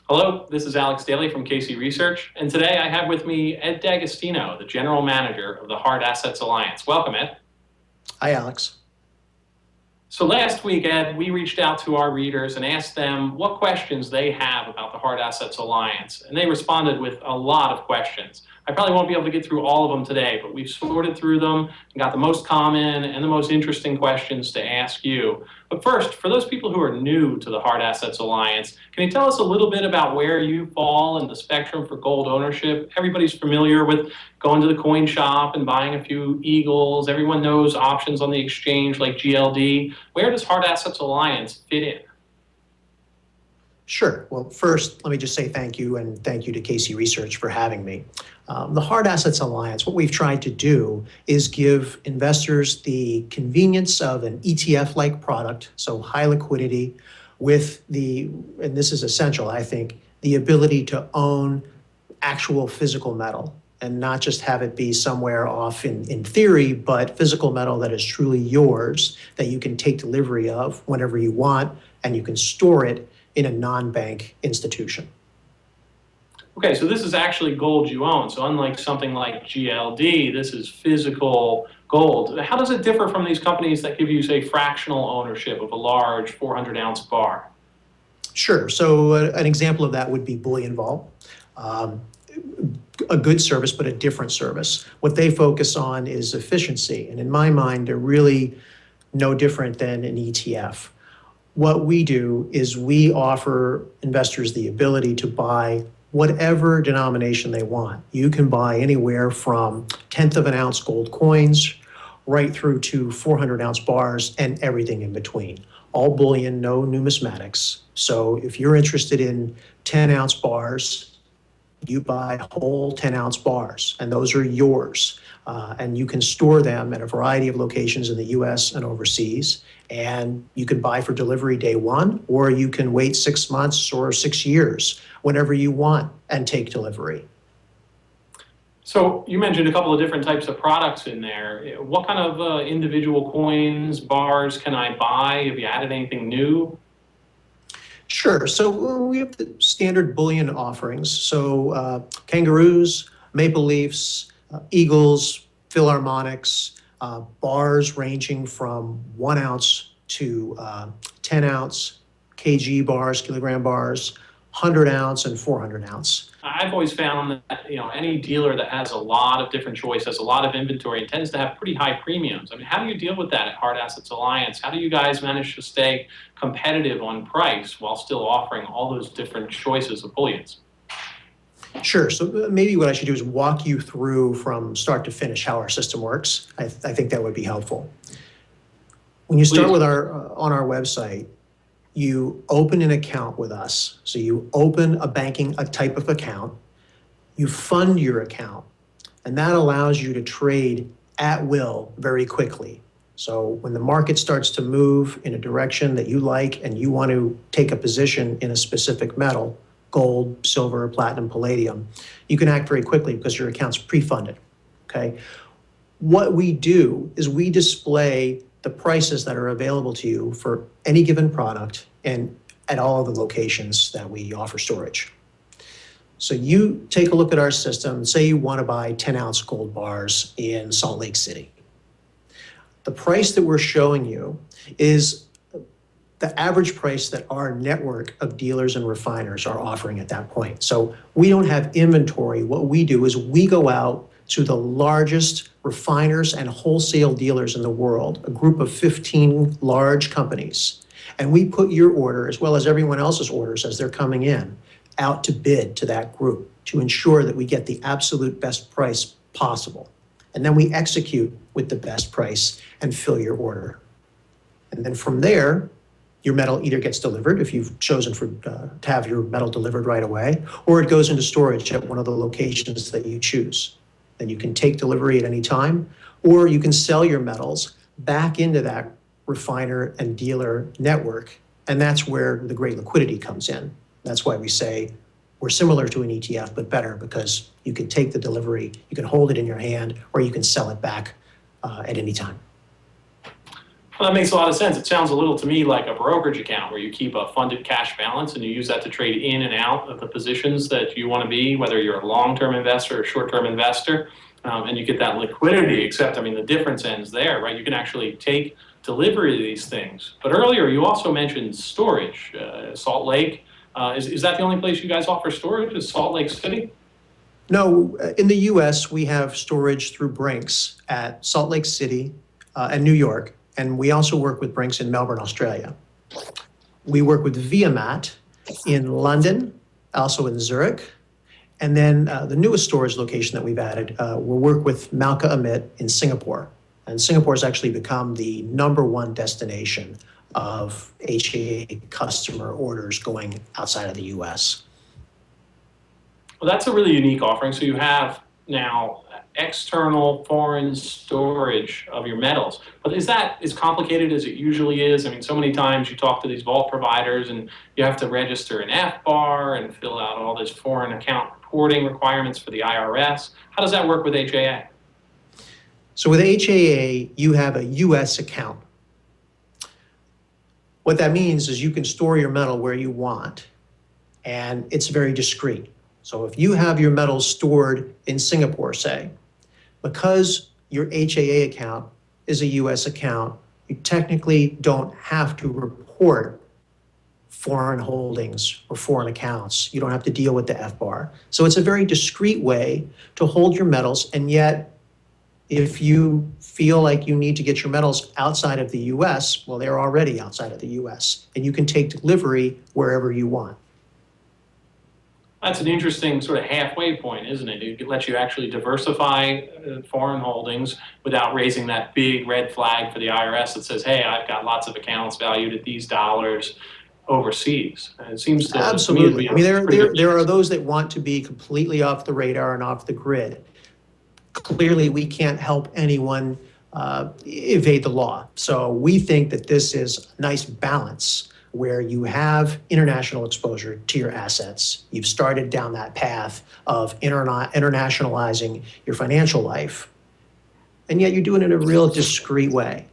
Hello, this is Alex Daley from KC Research, and today I have with me Ed D'Agostino, the General Manager of the Hard Assets Alliance. Welcome, Ed. Hi, Alex. So last week, Ed, we reached out to our readers and asked them what questions they have about the Hard Assets Alliance, and they responded with a lot of questions. I probably won't be able to get through all of them today, but we've sorted through them and got the most common and the most interesting questions to ask you. But first, for those people who are new to the Hard Assets Alliance, can you tell us a little bit about where you fall in the spectrum for gold ownership? Everybody's familiar with going to the coin shop and buying a few Eagles. Everyone knows options on the exchange like GLD. Where does Hard Assets Alliance fit in? Sure. Well, first, let me just say thank you, and thank you to KC Research for having me. The Hard Assets Alliance, what we've tried to do is give investors the convenience of an ETF-like product, so high liquidity, with and this is essential, I think, the ability to own actual physical metal and not just have it be somewhere off in theory, but physical metal that is truly yours, that you can take delivery of whenever you want, and you can store it in a non-bank institution. Okay, so this is actually gold you own. So unlike something like GLD, this is physical gold. How does it differ from these companies that give you, say, fractional ownership of a large 400-ounce bar? Sure. So an example of that would be Bullion Vault. A good service, but a different service. What they focus on is efficiency. And in my mind, they're really no different than an ETF. What we do is we offer investors the ability to buy whatever denomination they want. You can buy anywhere from 1/10 of an ounce gold coins right through to 400-ounce bars and everything in between. All bullion, no numismatics. So if you're interested in 10-ounce bars, you buy whole 10-ounce bars, and those are yours. And you can store them at a variety of locations in the US and overseas. And you can buy for delivery day one, or you can wait 6 months or 6 years, whenever you want, and take delivery. So you mentioned a couple of different types of products in there. What kind of individual coins, bars can I buy? Have you added anything new? Sure. So we have the standard bullion offerings. So kangaroos, maple leafs, eagles, philharmonics, bars ranging from 1 ounce to 10-ounce, kg bars, kilogram bars, 100-ounce and 400-ounce. I've always found that any dealer that has a lot of different choice, has a lot of inventory, and tends to have pretty high premiums. I mean, how do you deal with that at Hard Assets Alliance? How do you guys manage to stay competitive on price while still offering all those different choices of bullions? Sure. So maybe what I should do is walk you through from start to finish how our system works. I think that would be helpful. When you start with on our website, you open an account with us. So you open a type of account, you fund your account, and that allows you to trade at will very quickly. So when the market starts to move in a direction that you like and you want to take a position in a specific metal, gold, silver, platinum, palladium, you can act very quickly because your account's pre-funded, okay? What we do is we display the prices that are available to you for any given product and at all of the locations that we offer storage. So you take a look at our system and say you want to buy 10-ounce gold bars in Salt Lake City. The price that we're showing you is the average price that our network of dealers and refiners are offering at that point. So we don't have inventory. What we do is we go out to the largest refiners and wholesale dealers in the world, a group of 15 large companies. And we put your order, as well as everyone else's orders as they're coming in, out to bid to that group to ensure that we get the absolute best price possible. And then we execute with the best price and fill your order. And then from there, your metal either gets delivered if you've chosen to have your metal delivered right away, or it goes into storage at one of the locations that you choose. Then you can take delivery at any time, or you can sell your metals back into that refiner and dealer network. And that's where the great liquidity comes in. That's why we say we're similar to an ETF, but better, because you can take the delivery, you can hold it in your hand, or you can sell it back at any time. Well, that makes a lot of sense. It sounds a little to me like a brokerage account where you keep a funded cash balance and you use that to trade in and out of the positions that you want to be, whether you're a long-term investor or short-term investor, and you get that liquidity, except, I mean, the difference ends there, right? You can actually take delivery of these things. But earlier, you also mentioned storage, Salt Lake. Is that the only place you guys offer storage, is Salt Lake City? No, in the US, we have storage through Brinks at Salt Lake City and New York, and we also work with Brinks in Melbourne, Australia. We work with Viamat in London, also in Zurich, and then the newest storage location that we've added, we'll work with Malka Amit in Singapore. And Singapore has actually become the #1 destination of HAA customer orders going outside of the US. Well, that's a really unique offering. So you have now external foreign storage of your metals. But is that as complicated as it usually is? I mean, so many times you talk to these vault providers and you have to register an FBAR and fill out all this foreign account reporting requirements for the IRS. How does that work with HAA? So with HAA, you have a US account. What that means is you can store your metal where you want, and it's very discreet. So if you have your metals stored in Singapore, say, because your HAA account is a US account, you technically don't have to report foreign holdings or foreign accounts. You don't have to deal with the FBAR. So it's a very discreet way to hold your metals, and yet if you feel like you need to get your metals outside of the US, well, they're already outside of the US, and you can take delivery wherever you want. That's an interesting sort of halfway point, isn't it? It lets you actually diversify foreign holdings without raising that big red flag for the IRS that says, hey, I've got lots of accounts valued at these dollars overseas. And it seems to Absolutely. to me I mean, there are those that want to be completely off the radar and off the grid. Clearly, we can't help anyone evade the law. So we think that this is a nice balance where you have international exposure to your assets. You've started down that path of internationalizing your financial life, and yet you're doing it in a real discreet way.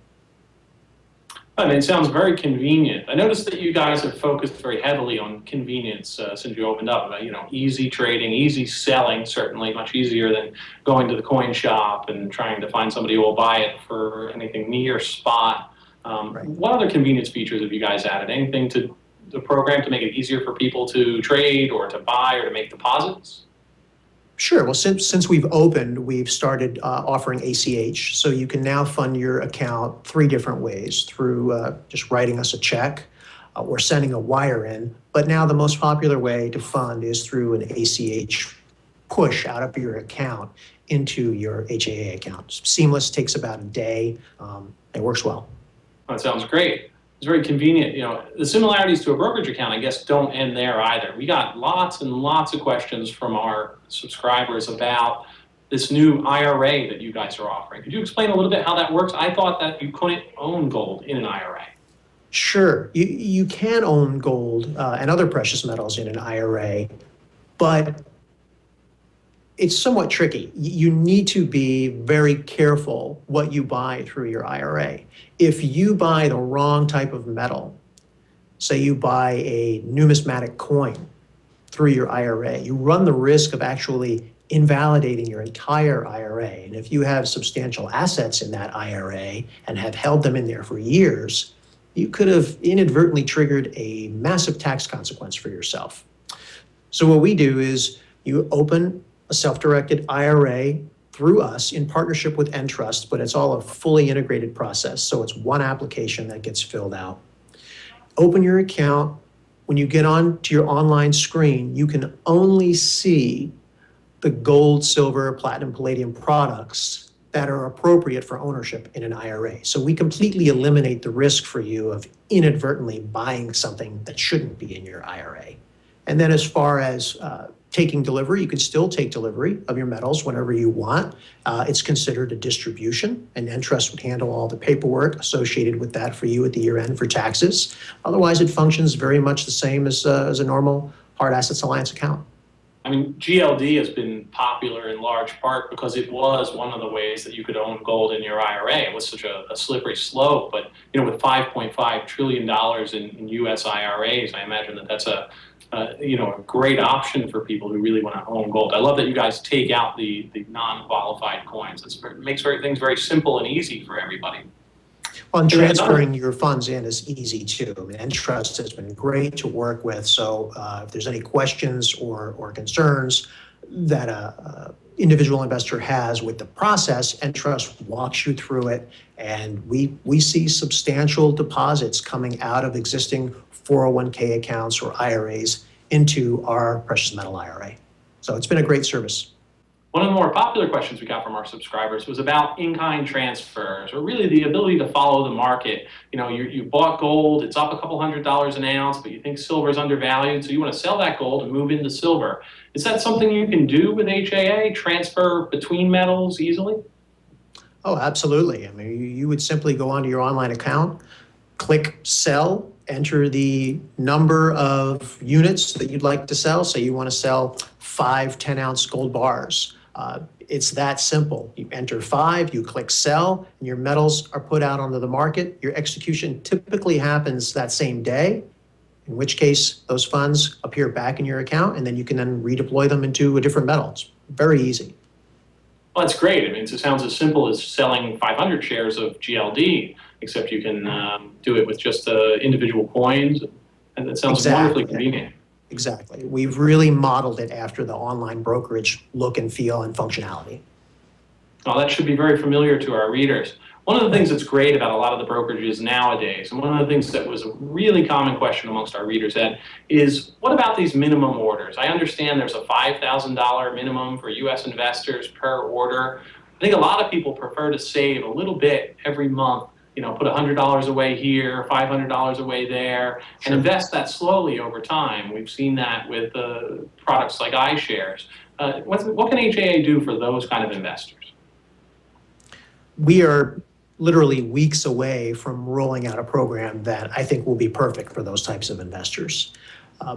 I mean, it sounds very convenient. I noticed that you guys have focused very heavily on convenience since you opened up. Easy trading, easy selling, certainly much easier than going to the coin shop and trying to find somebody who will buy it for anything near spot. Right. What other convenience features have you guys added? Anything to the program to make it easier for people to trade or to buy or to make deposits? Sure. Well, since we've opened, we've started offering ACH. So you can now fund your account 3 different ways: through just writing us a check or sending a wire in. But now the most popular way to fund is through an ACH push out of your account into your HAA account. Seamless, takes about a day. It works well. That sounds great. It's very convenient. The similarities to a brokerage account, I guess, don't end there either. We got lots and lots of questions from our subscribers about this new IRA that you guys are offering. Could you explain a little bit how that works? I thought that you couldn't own gold in an IRA. Sure. You can own gold and other precious metals in an IRA, but it's somewhat tricky. You need to be very careful what you buy through your IRA. If you buy the wrong type of metal, say you buy a numismatic coin through your IRA, you run the risk of actually invalidating your entire IRA. And if you have substantial assets in that IRA and have held them in there for years, you could have inadvertently triggered a massive tax consequence for yourself. So what we do is you open a self-directed IRA through us in partnership with Entrust, but it's all a fully integrated process. So it's one application that gets filled out. Open your account. When you get on to your online screen, you can only see the gold, silver, platinum, palladium products that are appropriate for ownership in an IRA. So we completely eliminate the risk for you of inadvertently buying something that shouldn't be in your IRA. And then as far as taking delivery, you can still take delivery of your metals whenever you want. It's considered a distribution, and Entrust would handle all the paperwork associated with that for you at the year end for taxes. Otherwise, it functions very much the same as a normal Hard Assets Alliance account. I mean, GLD has been popular in large part because it was one of the ways that you could own gold in your IRA. It was such a slippery slope, but with $5.5 trillion in U.S. IRAs, I imagine that's a great option for people who really want to own gold. I love that you guys take out the non-qualified coins. It makes things very simple and easy for everybody. Well, and transferring your funds in is easy too. I mean, Entrust has been great to work with. So if there's any questions or concerns that a individual investor has with the process, Entrust walks you through it. And we see substantial deposits coming out of existing 401k accounts or IRAs into our precious metal IRA. So it's been a great service. One of the more popular questions we got from our subscribers was about in-kind transfers, or really the ability to follow the market. You bought gold, it's up a couple $100 an ounce, but you think silver is undervalued, so you want to sell that gold and move into silver. Is that something you can do with HAA, transfer between metals easily? Oh, absolutely. I mean, you would simply go onto your online account, click sell, enter the number of units that you'd like to sell. Say you want to sell 5 10-ounce gold bars. It's that simple. You enter 5, you click sell, and your metals are put out onto the market. Your execution typically happens that same day, in which case those funds appear back in your account, and then you can then redeploy them into a different metal. It's very easy. Well, that's great. I mean, it sounds as simple as selling 500 shares of GLD, except you can do it with just individual coins, and that sounds wonderfully convenient. Exactly. We've really modeled it after the online brokerage look and feel and functionality. Oh, that should be very familiar to our readers. One of the things that's great about a lot of the brokerages nowadays, and one of the things that was a really common question amongst our readers, Ed, is what about these minimum orders? I understand there's a $5,000 minimum for U.S. investors per order. I think a lot of people prefer to save a little bit every month, put $100 away here, $500 away there, and invest that slowly over time. We've seen that with products like iShares. What can HAA do for those kind of investors? We are literally weeks away from rolling out a program that I think will be perfect for those types of investors.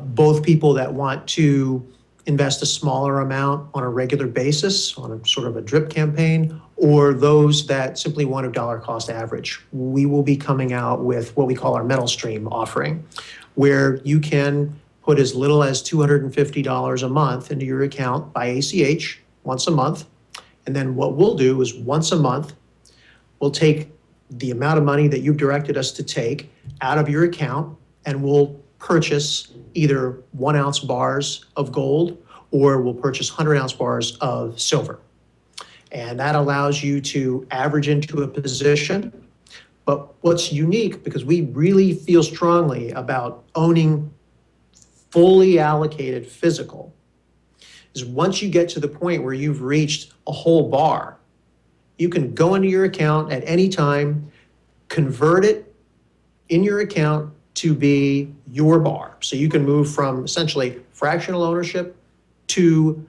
Both people that want to invest a smaller amount on a regular basis, on a sort of a drip campaign, or those that simply want a dollar cost average. We will be coming out with what we call our Metal Stream offering, where you can put as little as $250 a month into your account by ACH once a month. And then what we'll do is once a month, we'll take the amount of money that you've directed us to take out of your account, and we'll purchase either 1-ounce bars of gold, or we'll purchase 100-ounce bars of silver. And that allows you to average into a position. But what's unique, because we really feel strongly about owning fully allocated physical, is once you get to the point where you've reached a whole bar, you can go into your account at any time, convert it in your account to be your bar. So you can move from essentially fractional ownership to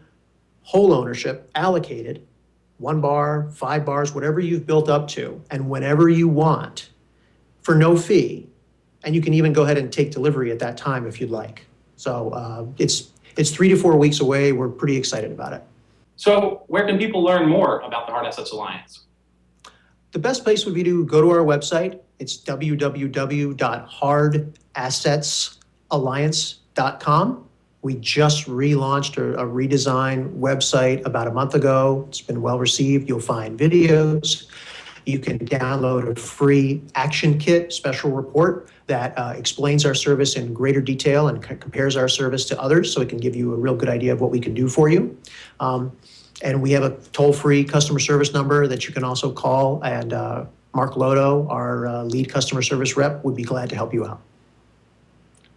whole ownership, allocated, 1 bar, 5 bars, whatever you've built up to, and whenever you want, for no fee. And you can even go ahead and take delivery at that time if you'd like. So it's 3 to 4 weeks away. We're pretty excited about it. So where can people learn more about the Hard Assets Alliance? The best place would be to go to our website. It's www.hardassets.alliance.com. We just relaunched a redesigned website about a month ago. It's been well received. You'll find videos. You can download a free action kit special report that explains our service in greater detail and compares our service to others, so it can give you a real good idea of what we can do for you. And we have a toll-free customer service number that you can also call, and Mark Lodo, our lead customer service rep, would be glad to help you out.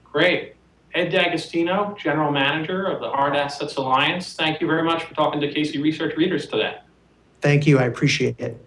Great. Ed D'Agostino, General Manager of the Hard Assets Alliance, thank you very much for talking to Casey Research readers today. Thank you. I appreciate it.